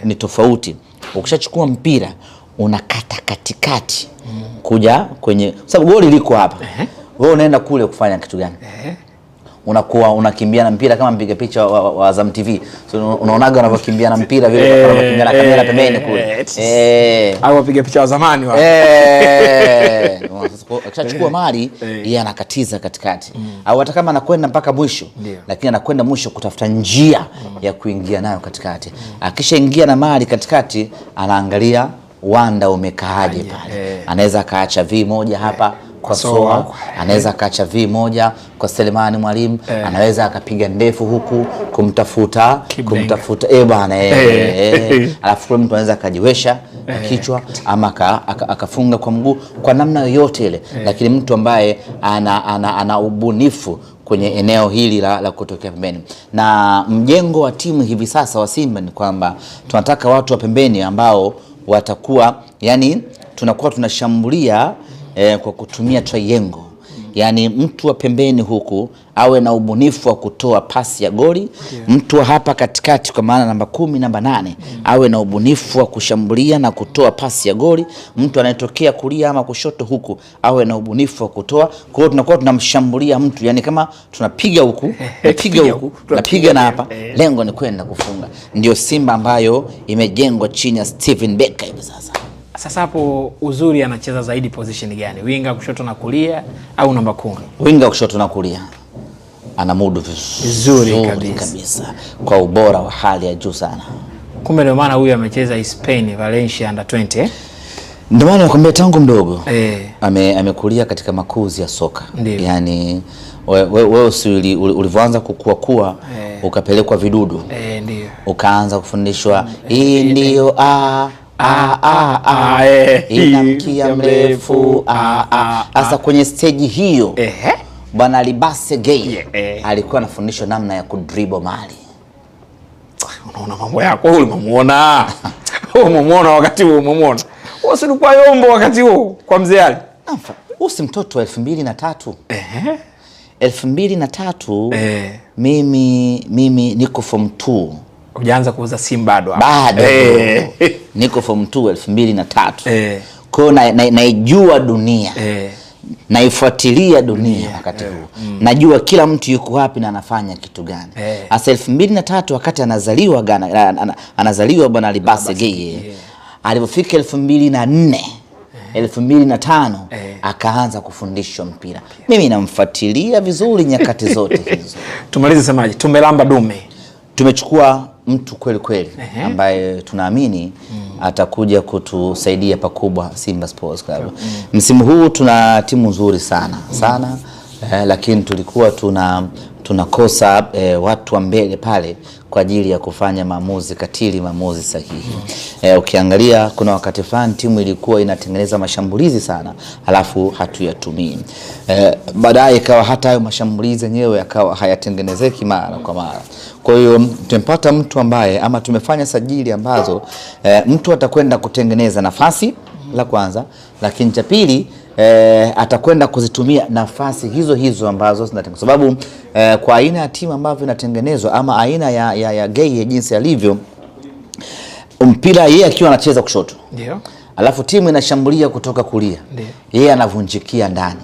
Ni tofauti. Ukishachukua mpira unakata katikati kuja kwenye, sababu goli liko hapa. Wewe unaenda kule kufanya kitu gani? Unakuwa unakimbia na mpira kama mpiga picha wa Azam TV. So unaonaga wanavyokimbia na mpira vile, wanakimbia na kamera pembeni kule. Au wapiga picha wa zamani wao. Akishachukua mali yeye anakatiza katikati. Au hata kama anakwenda mpaka mwisho, lakini anakwenda mwisho kutafuta njia ya kuingia nayo katikati. Akishaingia na mali katikati, anaangalia uwanda umekaaje pale. Anaweza kaacha V1 hapa kwa Soa, anaweza kaacha V1 kwa Selemani Mwalimu, anaweza akapiga ndefu huku kumtafuta bwana alafu kwa mtu anaweza akajiwesha kichwa ama akafunga kwa mguu kwa namna yoyote ile, lakini mtu ambaye ana ubunifu kwenye eneo hili la kutokea pembeni. Na mjengo wa timu hivi sasa wa Simba ni kwamba tunataka watu wa pembeni ambao watakuwa, yani tunakuwa tunashambulia kwa kutumia triangle. Yani mtu wa pembeni huku awe na ubunifu wa kutoa pasi ya goli, mtu wa hapa katikati kwa maana namba 10 namba 8 awe na ubunifu wa kushambulia na kutoa pasi ya goli, mtu anayetokea kulia ama kushoto huku awe na ubunifu wa kutoa. Kwa hiyo tunakuwa tunamshambulia mtu, yani kama tunapiga huku, napiga huku, napiga na hapa, lengo ni kwenda kufunga. Ndio Simba ambayo imejengwa chini ya Steven Becker hivi sasa. Sasa hapo Uzuri anacheza zaidi position gani? Winga kushoto na kulia au namba 10? Winga kushoto na kulia. Anamudu vizuri kabisa. Kwa ubora wa hali ya juu sana. Kumbe ndio maana huyu amecheza Spain Valencia under 20. Ndio maana nakwambia tangu mdogo amekulia katika makuzi ya soka. Yani wewe ulivyoanza kukua ukapelekwa Vidudu. Ndio. Ukaanza kufundishwa hii ndio inamkia mrefu hasa kwenye stage hiyo. Bwana Libase Gay alikuwa anafundishwa namna ya kudribble mali. Unaona mambo yako ulimuona. Umemuona wakati huo umemuona. Usilikuwa yombo wakati huo kwa mzee Ali. Usi mtoto wa 2003. 2003 mimi niko form 2. Hujaanza kuuza simu bado hapo. Bado. Niko form 2 2003. Kwa hiyo naijua dunia. Naifuatilia dunia wakati huu. Najua kila mtu yuko wapi na anafanya kitu gani. Asa 2003 wakati anazaliwa bwana Libase Gay. Alipofika 2004 2005 akaanza kufundishwa mpira. Mimi namfuatilia vizuri nyakati zote hizo. Tumalize semaji, tumelamba dume. Tumechukua mtu kweli ambaye tunaamini atakuja kutusaidia pakubwa Simba Sports Club. Msimu huu tuna timu nzuri sana lakini tulikuwa tunakosa watu wa mbele pale kwa ajili ya kufanya maamuzi katili, maamuzi sahihi. Ukiangalia kuna wakati fulani timu ilikuwa inatengeneza mashambulizi sana alafu hatuyatumii. Baadaye ikawa hata hayo mashambulizi yenyewe yakawa hayatengenezeki mara kwa mara. Kwa hiyo tumepata mtu ambaye ama tumefanya sajili ambazo mtu atakwenda kutengeneza nafasi la kwanza, lakini cha pili atakwenda kuzitumia nafasi hizo ambazo zinatengenezwa. Sababu kwa aina ya timu ambavyo inatengenezwa ama aina ya Gay jinsi alivyo, mpira yeye akiwa anacheza kushoto. Ndio. Alafu timu inashambulia kutoka kulia. Yeye anavunjikia ndani.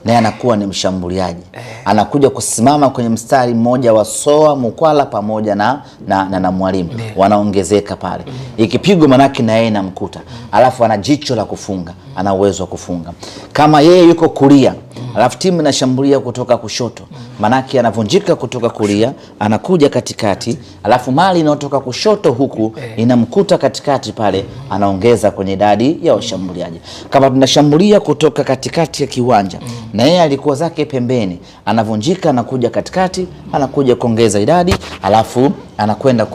Naye anakuwa ni mshambuliaji. Anakuja kusimama kwenye mstari mmoja wa Soa, Mukwala pamoja na Mwalimu. Wanaongezeka pale. Ikipigwa manaki na yeye inamkuta. Alafu ana jicho la kufunga, ana uwezo wa kufunga. Kama yeye yuko kulia, alafu timu inashambulia kutoka kushoto, manaki anavunjika kutoka kulia, anakuja katikati, alafu mali inayotoka kushoto huku inamkuta katikati pale, anaongeza kwenye idadi ya washambuliaji. Kama tunashambulia kutoka katikati ya kiwanja, na yeye alikuwa zake pembeni, anavunjika, anakuja katikati, anakuja kuongeza idadi, alafu anakwenda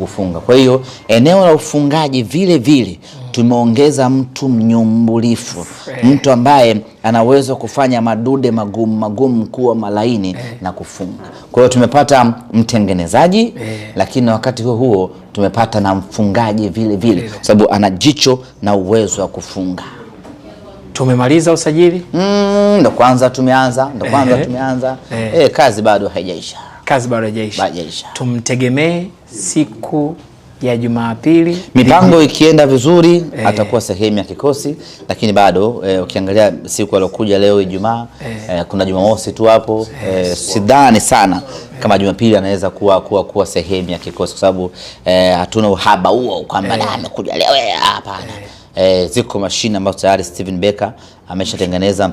kufunga. Kwa hiyo eneo la ufungaji vile tumeongeza mtu mnyumbulifu, mtu ambaye anaweza kufanya madude magumu kuwa malaini na kufunga. Kwa hiyo tumepata mtengenezaji, lakini wakati huo tumepata na mfungaji vile sababu ana jicho na uwezo wa kufunga. Tumemaliza usajili? Ndo kwanza tumeanza. Kazi bado haijaisha. Tumtegemee siku ya Jumapili. Mipango ikienda vizuri atakuwa sehemu ya kikosi, lakini bado ukiangalia siku alokuja leo Ijumaa, kuna Jumamosi tu hapo, sidhani sana kama Jumapili anaweza kuwa sehemu ya kikosi, kwa sababu hatuna uhaba huo kwamba amekuja leo. Hapana. Ziko mashine ambazo tayari Steven Becker ameshatengeneza.